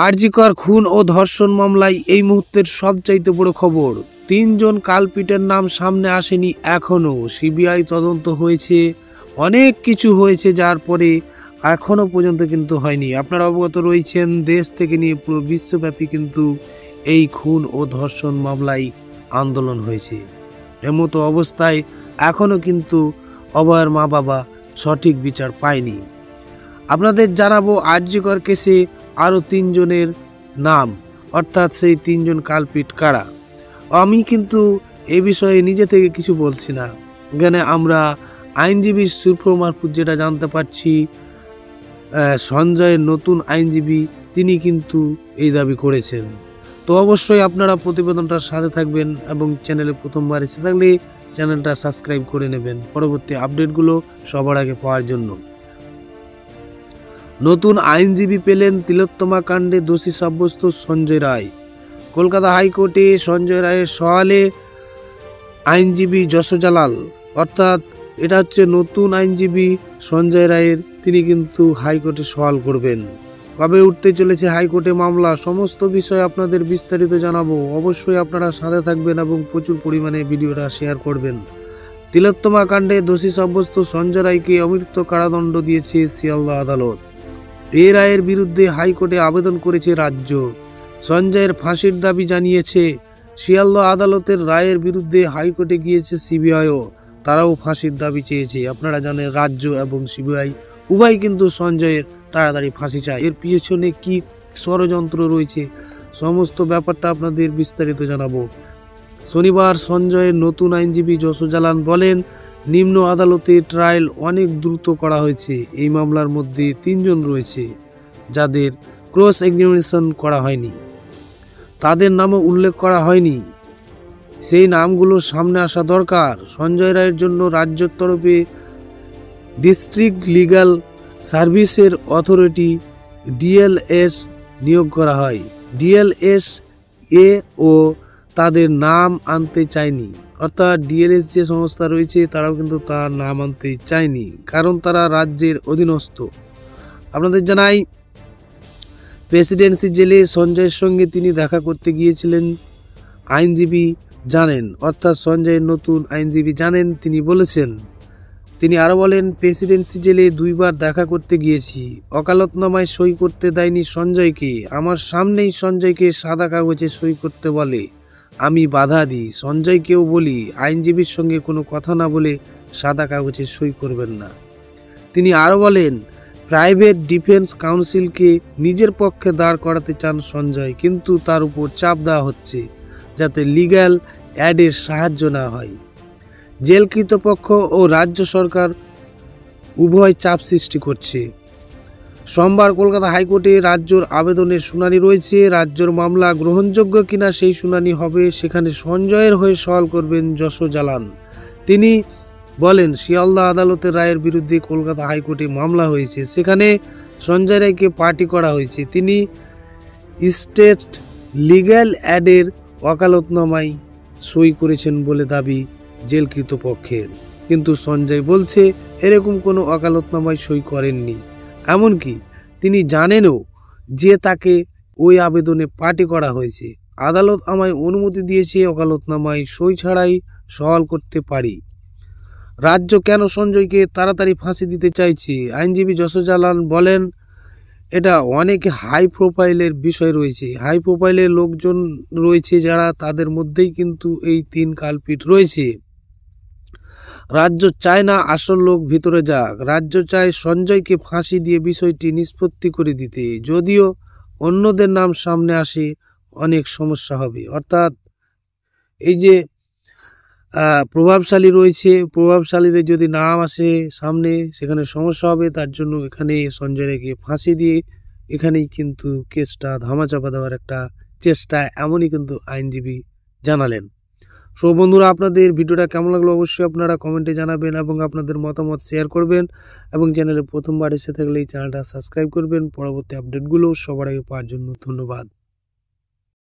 আরজিকর খুন ও ধর্ষণ মামলায় এই মুহূর্তের সবচাইতে বড় খবর, ৩ জন কালপিটের নাম সামনে আসেনি এখনো। সিবিআই তদন্ত হয়েছে, অনেক কিছু হয়েছে, যার পরে এখনো পর্যন্ত কিন্তু হয়নি। আপনারা অবগত রয়েছেন, দেশ থেকে নিয়ে পুরো বিশ্বব্যাপী কিন্তু এই খুন ও ধর্ষণ মামলায় আন্দোলন হয়েছে। এমতো অবস্থায় এখনো কিন্তু অভয়ের মা বাবা সঠিক বিচার পায়নি। আপনাদের জানাবো আরজিকর কেসে আরও ৩ জনের নাম, অর্থাৎ সেই ৩ জন কালপিট কারা। আমি কিন্তু এ বিষয়ে নিজে থেকে কিছু বলছি না, এখানে আমরা আইনজীবী সূত্র মারফত যেটা জানতে পারছি, সঞ্জয়ের নতুন আইনজীবী তিনি কিন্তু এই দাবি করেছেন। তো অবশ্যই আপনারা প্রতিবেদনটার সাথে থাকবেন এবং চ্যানেলে প্রথমবার এসে থাকলে চ্যানেলটা সাবস্ক্রাইব করে নেবেন পরবর্তী আপডেটগুলো সবার আগে পাওয়ার জন্য। নতুন আইনজীবী পেলেন তিলোত্তমা কাণ্ডে দোষী সাব্যস্ত সঞ্জয় রায়। কলকাতা হাইকোর্টে সঞ্জয় রায়ের সওয়ালে আইনজীবী যশো জালাল, অর্থাৎ এটা হচ্ছে নতুন আইনজীবী সঞ্জয় রায়ের, তিনি কিন্তু হাইকোর্টে সওয়াল করবেন। কবে উঠতে চলেছে হাইকোর্টে মামলা, সমস্ত বিষয় আপনাদের বিস্তারিত জানাবো। অবশ্যই আপনারা সাথে থাকবেন এবং প্রচুর পরিমাণে ভিডিওটা শেয়ার করবেন। তিলোত্তমা কাণ্ডে দোষী সাব্যস্ত সঞ্জয় রায়কে অমৃত্যু কারাদণ্ড দিয়েছে শিয়ালদহ আদালত। এই রায়ের বিরুদ্ধে হাইকোর্টে আবেদন করেছে রাজ্য। সঞ্জয়ের ফাঁসির দাবি জানিয়েছে। শিয়ালদহ আদালতের রায়ের বিরুদ্ধে হাইকোর্টে গিয়েছে সিবিআইও, তারাও ফাঁসির দাবি চেয়েছে। আপনারা জানেন রাজ্য এবং সিবিআই উভয় কিন্তু সঞ্জয়ের তাড়াতাড়ি ফাঁসি চায়। এর পিছনে কি ষড়যন্ত্র রয়েছে সমস্ত ব্যাপারটা আপনাদের বিস্তারিত জানাবো। শনিবার সঞ্জয়ের নতুন আইনজীবী যশো জালাল বলেন, নিম্ন আদালতে ট্রায়াল অনেক দ্রুত করা হয়েছে। এই মামলার মধ্যে ৩ জন রয়েছে যাদের ক্রস এক্সামিনেশন করা হয়নি, তাদের নামও উল্লেখ করা হয়নি। সেই নামগুলো সামনে আসা দরকার। সঞ্জয় রায়ের জন্য রাজ্যের তরফে ডিস্ট্রিক্ট লিগ্যাল সার্ভিসের অথরিটি ডিএলএস নিয়োগ করা হয়। ডিএলএস এ ও তাদের নাম আনতে চায়নি, অর্থাৎ ডিএলএস যে সংস্থা রয়েছে তারাও কিন্তু তার নাম আনতে চায়নি, কারণ তারা রাজ্যের অধীনস্থ। আপনাদের জানাই, প্রেসিডেন্সি জেলে সঞ্জয়ের সঙ্গে তিনি দেখা করতে গিয়েছিলেন। আইনজীবী জানেন, অর্থাৎ সঞ্জয়ের নতুন আইনজীবী জানেন, তিনি বলেছেন, তিনি আরও বলেন, প্রেসিডেন্সি জেলে 2 বার দেখা করতে গিয়েছি। ওকালতনামায় সই করতে দেয়নি সঞ্জয়কে, আমার সামনেই সঞ্জয়কে সাদা কাগজে সই করতে বলে, আমি বাধা দিই। সঞ্জয়কেও বলি আইনজীবীর সঙ্গে কোনো কথা না বলে সাদা কাগজে সই করবেন না। তিনি আরও বলেন, প্রাইভেট ডিফেন্স কাউন্সিলকে নিজের পক্ষে দাঁড় করাতে চান সঞ্জয়, কিন্তু তার উপর চাপ দেওয়া হচ্ছে যাতে লিগ্যাল অ্যাডের সাহায্য না হয়। জেল কর্তৃপক্ষ ও রাজ্য সরকার উভয় চাপ সৃষ্টি করছে। সোমবার কলকাতা হাইকোর্টে রাজ্যর আবেদনের শুনানি রয়েছে। রাজ্যর মামলা গ্রহণযোগ্য কিনা সেই শুনানি হবে। সেখানে সঞ্জয়ের হয়ে সওয়াল করবেন যশো জালাল। তিনি বলেন, শিয়ালদহ আদালতের রায়ের বিরুদ্ধে কলকাতা হাইকোর্টে মামলা হয়েছে, সেখানে সঞ্জয় রায়কে পার্টি করা হয়েছে। তিনি স্টেট লিগ্যাল অ্যাডের ওকালতনামায় সই করেছেন বলে দাবি জেল কর্তৃপক্ষের, কিন্তু সঞ্জয় বলছে এরকম কোনো ওকালতনামায় সই করেননি। এমনকি তিনি জানেনও যে তাকে ওই আবেদনে পার্টি করা হয়েছে। আদালত আমায় অনুমতি দিয়েছে ওকালতনামায় সই ছাড়াই সওয়াল করতে পারি। রাজ্য কেন সঞ্জয়কে তাড়াতাড়ি ফাঁসি দিতে চাইছে? আইনজীবী যশো জালাল বলেন, এটা অনেক হাই প্রোফাইলের বিষয় রয়েছে, হাই প্রোফাইলের লোকজন রয়েছে যারা, তাদের মধ্যেই কিন্তু এই 3 কালপিট রয়েছে। রাজ্য চায় না আসল লোক ভিতরে যাক, রাজ্য চায় সঞ্জয়কে ফাঁসি দিয়ে বিষয়টি নিষ্পত্তি করে দিতে। যদিও অন্যদের নাম সামনে আসে অনেক সমস্যা হবে, অর্থাৎ এই যে প্রভাবশালী রয়েছে, প্রভাবশালীদের যদি নাম আসে সামনে সেখানে সমস্যা হবে। তার জন্য এখানে সঞ্জয় রায়কে ফাঁসি দিয়ে এখানেই কিন্তু কেসটা ধামাচাপা দেওয়ার একটা চেষ্টা, এমনই কিন্তু আইনজীবী জানালেন। সো বন্ধুরা, আপনাদের ভিডিওটা কেমন লাগলো অবশ্যই আপনারা কমেন্টে জানাবেন এবং আপনাদের মতামত শেয়ার করবেন এবং চ্যানেলে প্রথমবার এসে থাকলে এই চ্যানেলটা সাবস্ক্রাইব করবেন পরবর্তী আপডেটগুলো সবার আগে পাওয়ার জন্য। ধন্যবাদ।